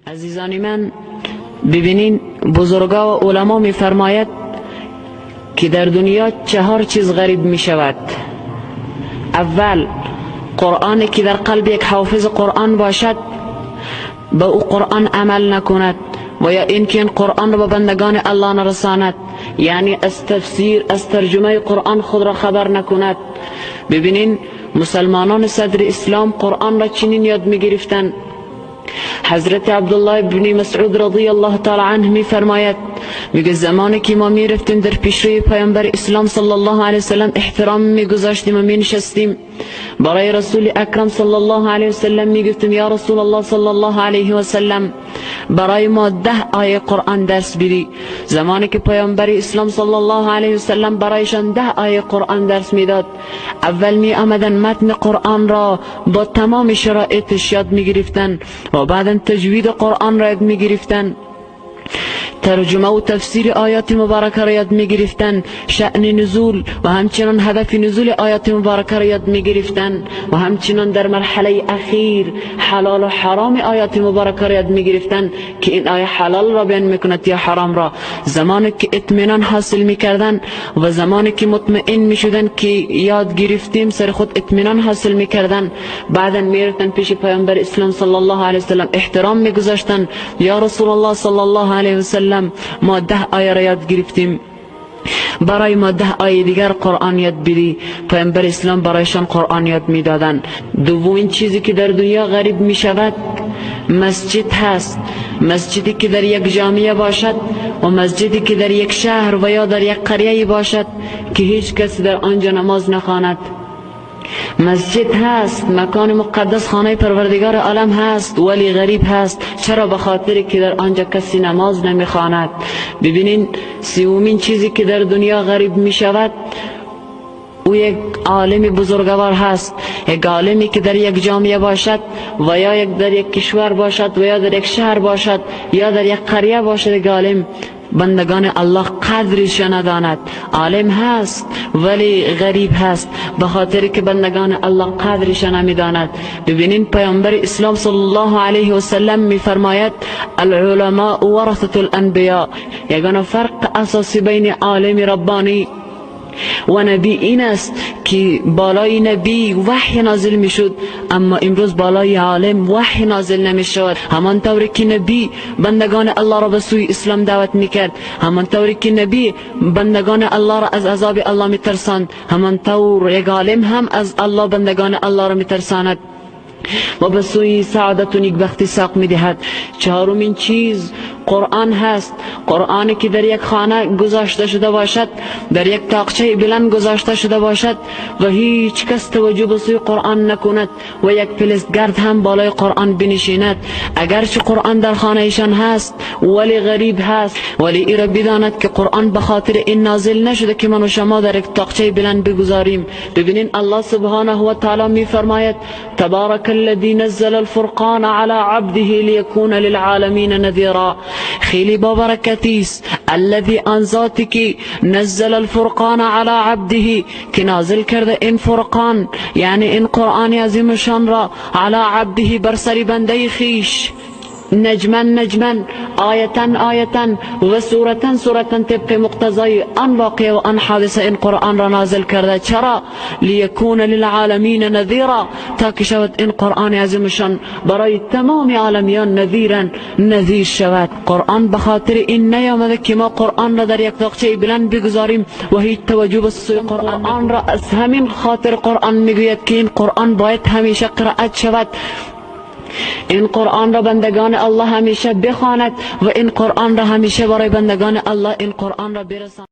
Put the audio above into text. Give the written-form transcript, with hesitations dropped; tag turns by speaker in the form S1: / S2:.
S1: عزیزان من، ببینین بزرگا و علما می فرماید که در دنیا 4 چیز غریب می شود. اول، قرآنی که در قلب یک حافظ قرآن باشد به او قرآن عمل نکند، و یا اینکه این قرآن را به بندگان الله نرساند، یعنی از تفسیر از ترجمه قرآن خود را خبر نکند. ببینین مسلمانان صدر اسلام قرآن را چنین یاد می گرفتند. حضرت عبدالله بن مسعود رضی الله تعالی عنه می فرماید، میگه زمانی که ما می رفتیم در پیشروی پیامبر اسلام صلی الله علیه وسلم احترام می گذاشتیم و می نشستیم، برای رسول اکرم صلی الله علیه وسلم می گفتیم یا رسول الله صلی الله علیه وسلم برای ما 10 آیه قرآن درس بدی. زمانی که پیامبر اسلام صلی الله علیه وسلم برایشان 10 آیه قرآن درس میداد، اول می آمدن متن قرآن را با تمام شرایطش یاد می گرفتن و بعدا تجوید قرآن را یاد می گرفتن، ترجمه و تفسیر آیات مبارکه را یاد می گرفتن، شأن نزول و همچنان هدف نزول آیات مبارکه را یاد می گرفتن، و همچنان در مرحله اخیر حلال و حرام آیات مبارکه را یاد می گرفتن که این آیه حلال را بیان میکند یا حرام را. زمانی که اطمینان حاصل میکردن و زمانی که مطمئن میشدن که یاد گرفتیم سر خود اطمینان حاصل میکردن، بعدا میرفتن پیش پیامبر اسلام صلی الله علیه وسلم احترام میگذاشتن، یا رسول الله صلی الله علیه وسلم ما 10 آیه را یاد گرفتیم، برای ما 10 آیه دیگر قرآن یاد بدی. پیامبر اسلام برایشان قرآن یاد میدادن. دومین چیزی که در دنیا غریب می شود مسجد هست. مسجدی که در یک جامعه باشد و مسجدی که در یک شهر و یا در یک قریه باشد که هیچ کس در آنجا نماز نخواند. مسجد هست، مکان مقدس، خانه پروردگار عالم هست، ولی غریب هست. چرا؟ به خاطر که در آنجا کسی نماز نمیخواند. ببینین سومین چیزی که در دنیا غریب می شود او یک عالم بزرگوار هست. یک عالمی که در یک جامعه باشد و یا در یک کشور باشد و یا در یک شهر باشد یا در یک قریه باشد، یک عالم بندگان الله قدرش نداند. عالم هست ولی غریب هست به خاطر که بندگان الله قدرش نمیداند. ببینین پیامبر اسلام صلی الله علیه و سلم میفرماید العلماء ورثة الانبیاء. یگانه فرق اساسی بین عالم ربانی و نبی این است که بالای نبی وحی نازل می شد، اما امروز بالای عالم وحی نازل نمی شود. همان طوری که نبی بندگان الله را به سوی اسلام دعوت می کرد، همان طوری که نبی بندگان الله را از عذاب الله می ترساند، همان طور یک عالم هم از الله بندگان الله را می ترساند و به سوی سعادت و نیکبختی ساق می دهد. چهارمین چیز قرآن هست. قرآنی که در یک خانه گذاشته شده باشد، در یک تاقچه بلند گذاشته شده باشد و هیچ کس توجه به سوی قرآن نکند و یک پلست گرد هم بالای قرآن بنشیند، اگرچه قرآن در خانه ایشان هست ولی غریب هست، ولی ای را بداند که قرآن به خاطر این نازل نشده که من و شما در یک تاقچه بلند بگذاریم. ببینین الله سبحانه و تعالی می فرماید تبارک الذی نزل الفرقان على عبده لیکون للعالمین نذیرا. خیلی با برکتی است الذی آن ذاتی که نزل الفرقان على عبده، که نازل کرده این فرقان یعنی این قرآن عظیم شان را على عبده بر سر بنده خیش، نجما نجما، آیتا آیتا و سورتا سورتا، طبق مقتضای آن واقع و آن حادثه این قرآن را نازل کرده. چرا؟ لیکون للعالمین نذیرا، تا که شود این قرآن عظیمشان برای تمام عالمیان نذیرا نذیر شود. قرآن به خاطر این نیامده که ما قرآن را در یک تاقچه بلند بگذاریم و هیچ توجه به سوی قرآن را. از همین خاطر قرآن میگوید که این قرآن باید همیشه قرائت شود، این قرآن را بندگان الله همیشه بخواند و این قرآن را همیشه برای بندگان الله این قرآن را برساند.